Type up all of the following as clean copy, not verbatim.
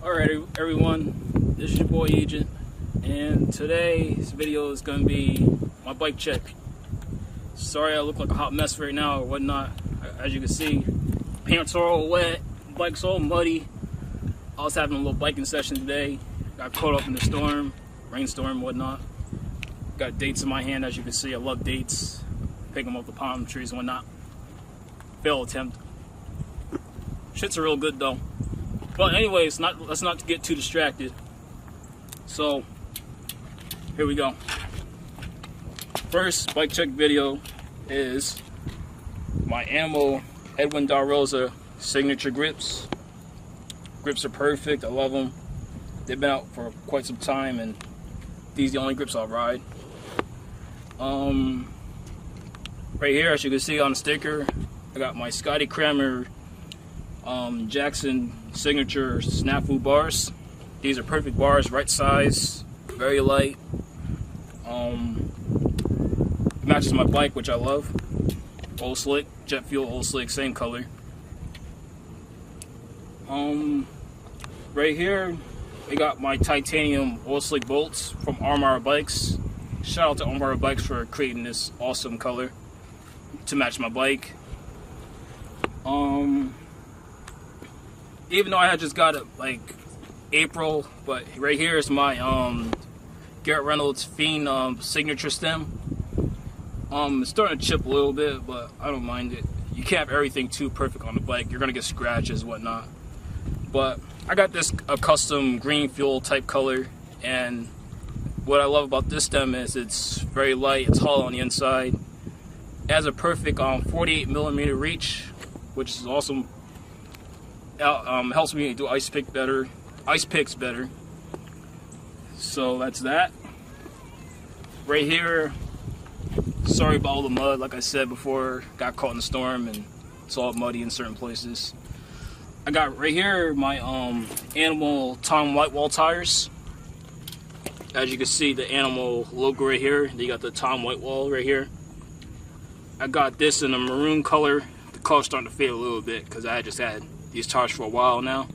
Alright everyone, this is your boy Agent, and today's video is going to be my bike check. Sorry I look like a hot mess right now or whatnot. As you can see, pants are all wet, bike's all muddy. I was having a little biking session today, got caught up in the storm, rainstorm and whatnot. Got dates in my hand, as you can see. I love dates, pick them off the palm trees and whatnot. Fail attempt. Shits are real good though. But anyways, let's not get too distracted. So, here we go. First bike check video is my Animal Edwin Da Rosa signature grips. Grips are perfect, I love them. They've been out for quite some time and these are the only grips I'll ride. Right here, as you can see on the sticker, I got my Scotty Kramer Jackson signature snafu bars. These are perfect bars, right size, very light. Matches my bike, which I love. Old Slick, Jet Fuel Old Slick, same color. Right here, we got my titanium Old Slick bolts from Armor Bikes. Shout out to Armor Bikes for creating this awesome color to match my bike. Even though I had just got it like April, but right here is my Garrett Reynolds Fiend signature stem. It's starting to chip a little bit, but I don't mind it. You can't have everything too perfect on the bike. You're gonna get scratches, whatnot. But I got this a custom green fuel type color, and what I love about this stem is it's very light. It's hollow on the inside. It has a perfect 48mm reach, which is awesome. Helps me do ice picks better. So that's that. Right here, sorry about all the mud. Like I said before, got caught in the storm and it's all muddy in certain places. I got right here my Animal Tom Whitewall tires. As you can see, the Animal logo right here. You got the Tom Whitewall right here. I got this in a maroon color. The color's starting to fade a little bit because I just had these tires for a while now.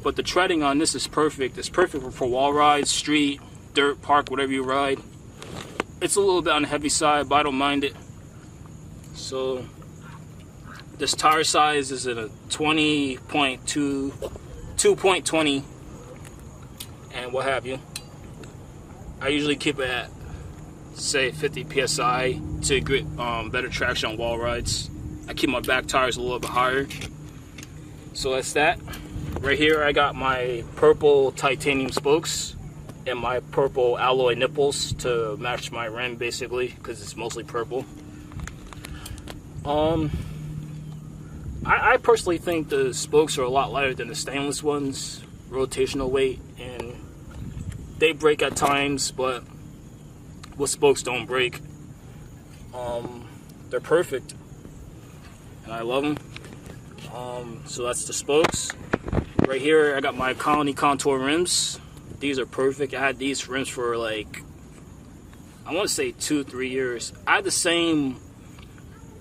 But the treading on this is perfect. It's perfect for wall rides, street, dirt, park, whatever you ride. It's a little bit on the heavy side, but I don't mind it. So this tire size is in a 2.20 and what have you. I usually keep it at say 50 psi to get better traction on wall rides. I keep my back tires a little bit higher. So that's that. Right here I got my purple titanium spokes and my purple alloy nipples to match my rim, basically, because it's mostly purple. I personally think the spokes are a lot lighter than the stainless ones, rotational weight, and they break at times, but what spokes don't break. They're perfect and I love them. So that's the spokes. Right here I got my Colony Contour rims. These are perfect. I had these rims for like, I want to say 2-3 years. I had the same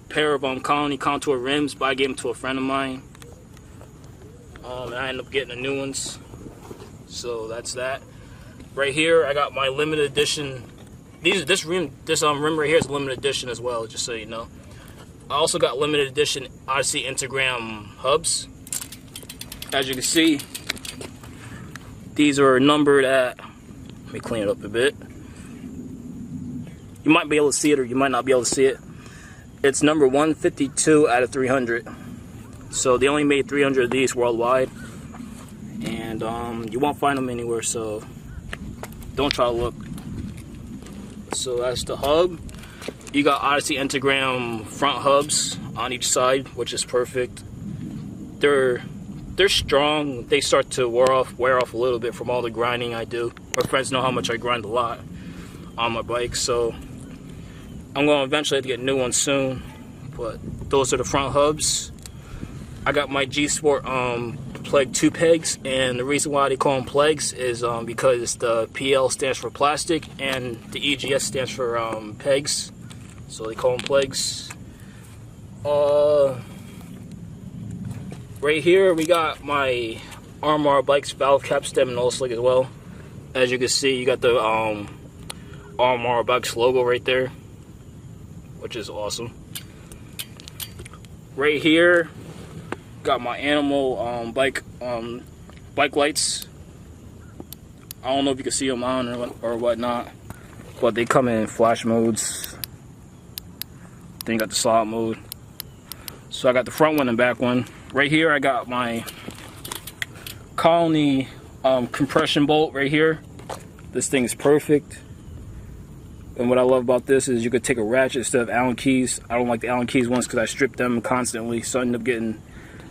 pair of Colony Contour rims, but I gave them to a friend of mine. And I ended up getting the new ones. So that's that. Right here I got my limited edition. This rim right here is limited edition as well, just so you know. I also got limited edition Odyssey Intergram hubs. As you can see, these are numbered at, let me clean it up a bit. You might be able to see it or you might not be able to see it. It's number 152 out of 300. So they only made 300 of these worldwide. And you won't find them anywhere, so don't try to look. So that's the hub. You got Odyssey Intergram front hubs on each side, which is perfect. They're strong. They start to wear off a little bit from all the grinding I do. My friends know how much I grind a lot on my bike, so I'm going to eventually have to get new ones soon. But those are the front hubs. I got my G Sport Pleg 2 pegs, and the reason why they call them pegs is because the PL stands for plastic and the EGS stands for pegs, so they call them pegs. Right here we got my RMR Bikes valve cap stem nose slick as well. As you can see, you got the RMR Bikes logo right there, which is awesome. Right here, got my Animal bike lights. I don't know if you can see them on or whatnot, but they come in flash modes. Then you got the solid mode. So I got the front one and back one. Right here I got my Colony compression bolt right here. This thing is perfect. And what I love about this is you could take a ratchet instead of Allen keys. I don't like the Allen keys ones because I strip them constantly, so I end up getting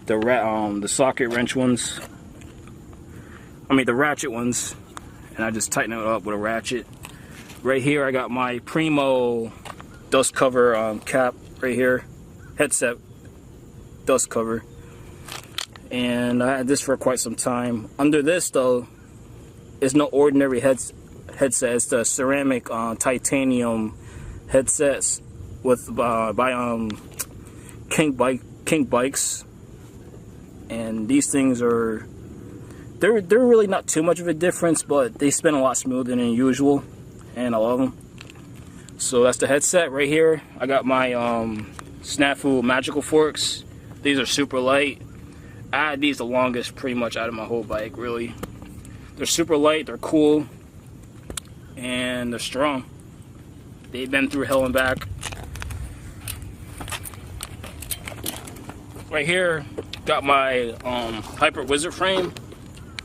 the socket wrench ones. I mean the ratchet ones, and I just tighten it up with a ratchet. Right here I got my Primo dust cover cap right here, headset dust cover, and I had this for quite some time. Under this though is no ordinary headset. It's the ceramic titanium headsets with by King Bikes, and these things are they're really not too much of a difference, but they spin a lot smoother than usual, and I love them. So that's the headset right here. I got my Snafu Magical Forks. These are super light. I had these the longest pretty much out of my whole bike, really. They're super light, they're cool, and they're strong. They've been through hell and back. Right here, got my Hyper Wizard frame.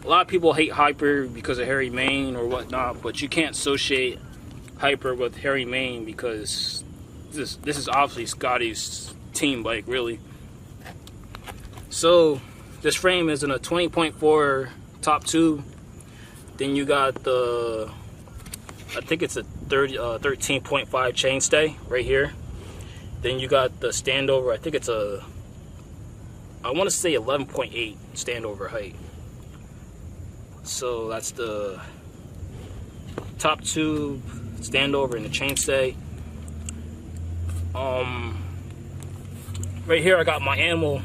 A lot of people hate Hyper because of hairy mane or whatnot, but you can't associate Hyper with hairy mane because this is obviously Scotty's team bike, really. So this frame is in a 20.4 top tube. Then you got the, I think it's a 13.5 chainstay right here. Then you got the standover, I think it's a, I want to say 11.8 standover height. So that's the top tube, standover, and the chainstay. Right here I got my Animal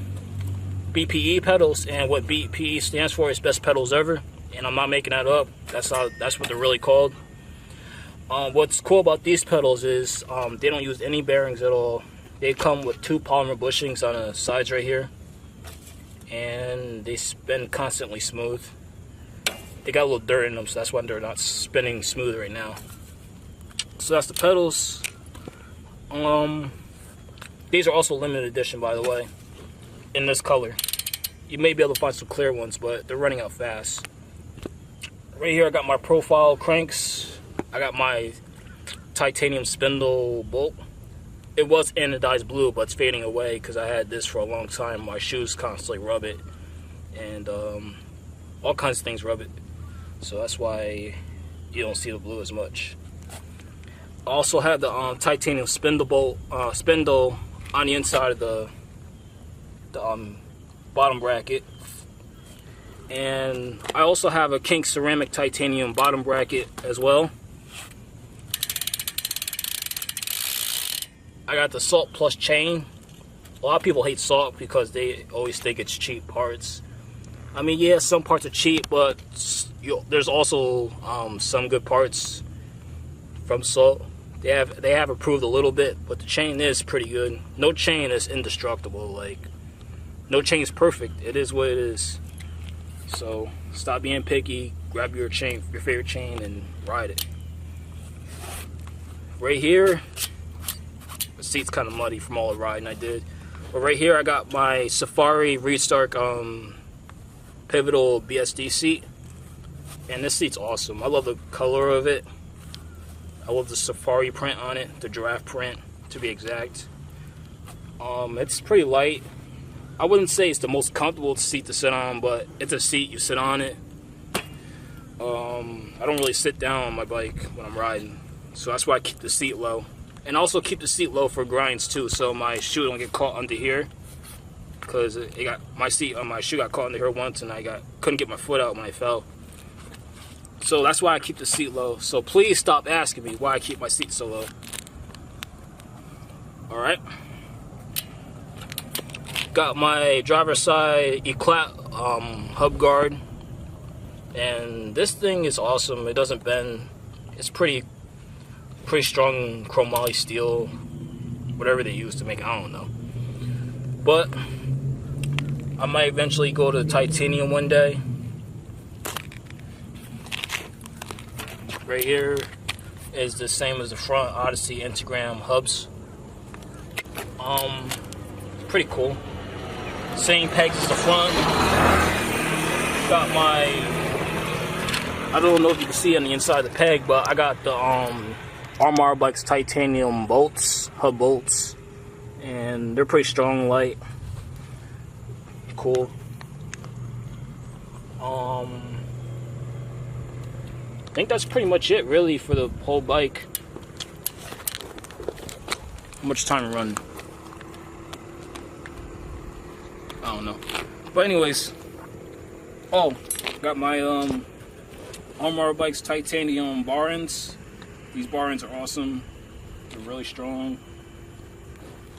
BPE pedals, and what BPE stands for is best pedals ever, and I'm not making that up. That's what they're really called. What's cool about these pedals is they don't use any bearings at all. They come with 2 polymer bushings on the sides right here, and they spin constantly smooth. They got a little dirt in them, so that's why they're not spinning smooth right now. So that's the pedals. These are also limited edition, by the way, in this color. You may be able to find some clear ones, but they're running out fast. Right here I got my profile cranks. I got my titanium spindle bolt. It was anodized blue, but it's fading away because I had this for a long time. My shoes constantly rub it, and all kinds of things rub it. So that's why you don't see the blue as much. I also have the titanium spindle bolt spindle on the inside of the bottom bracket, and I also have a Kink ceramic titanium bottom bracket as well. I got the Salt Plus chain. A lot of people hate Salt because they always think it's cheap parts. I mean, yeah, some parts are cheap, but there's also some good parts from Salt. They have improved a little bit, but the chain is pretty good. No chain is indestructible. Like, no chain is perfect. It is what it is. So stop being picky. Grab your chain, your favorite chain, and ride it. Right here, the seat's kind of muddy from all the riding I did. But right here, I got my Safari Restart Pivotal BSD seat, and this seat's awesome. I love the color of it. I love the safari print on it, the giraffe print to be exact. It's pretty light. I wouldn't say it's the most comfortable seat to sit on, but it's a seat, you sit on it. I don't really sit down on my bike when I'm riding, so that's why I keep the seat low. And also keep the seat low for grinds too, so my shoe don't get caught under here. Because my shoe got caught under here once, and I couldn't get my foot out when I fell. So that's why I keep the seat low. So please stop asking me why I keep my seat so low. Alright. Got my driver's side Eclat hub guard And this thing is awesome. It doesn't bend. It's pretty strong chromoly steel, whatever they use to make it, I don't know. But I might eventually go to titanium one day. Right here is the same as the front Odyssey Integral hubs. Pretty cool. Same pegs as the front. Got my, I don't know if you can see on the inside of the peg, but I got the Armor Bikes titanium bolts, hub bolts, and they're pretty strong, light, cool. I think that's pretty much it, really, for the whole bike. How much time to run? I don't know. But anyways, oh, got my Armor Bikes titanium bar ends. These bar ends are awesome. They're really strong.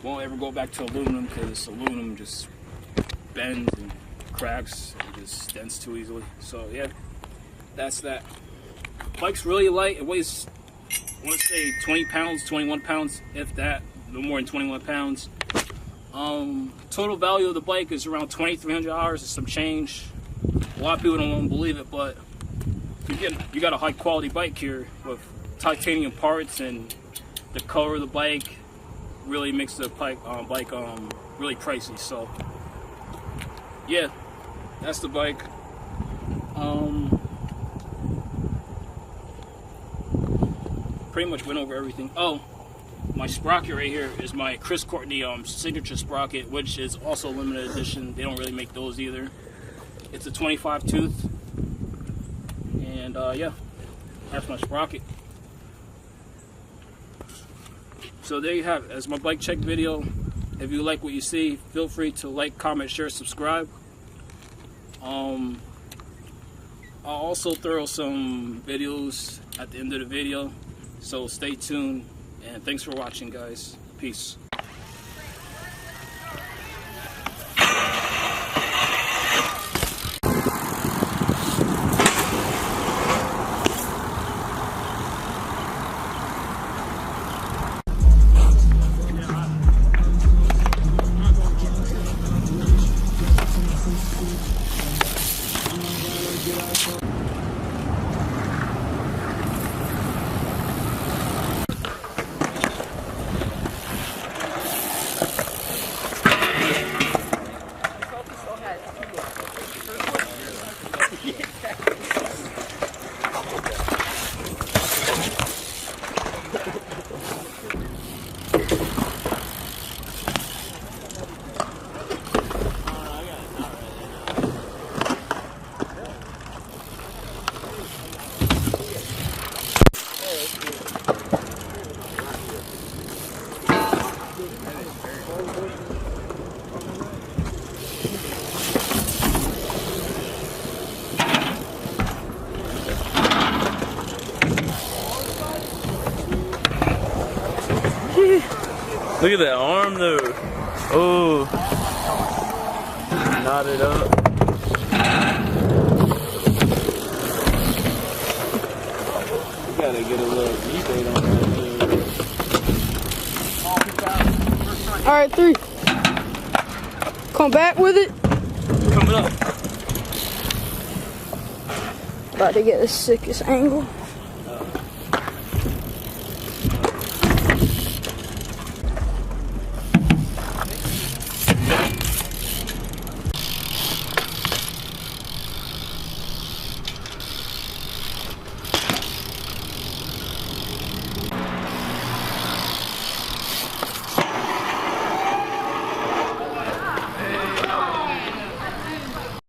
Won't ever go back to aluminum because aluminum just bends and cracks and just dents too easily. So yeah, that's that. Bike's really light. It weighs, I want to say 20 pounds, 21 pounds, if that. No more than 21 pounds. Total value of the bike is around $2,300 and some change. A lot of people don't want to believe it, but you got a high quality bike here with titanium parts, and the color of the bike really makes the bike really pricey. So yeah, that's the bike. Pretty much went over everything. Oh, my sprocket right here is my Chris Courtney signature sprocket, which is also limited edition. They don't really make those either. It's a 25 tooth, and yeah, that's my sprocket. So there you have it. That's my bike check video. If you like what you see, feel free to like, comment, share, subscribe. I'll also throw some videos at the end of the video, so stay tuned, and thanks for watching, guys. Peace. Look at that arm though. Oh, knotted up. You gotta get a little rebate on that. All right, 3. Come back with it. Coming up. About to get the sickest angle.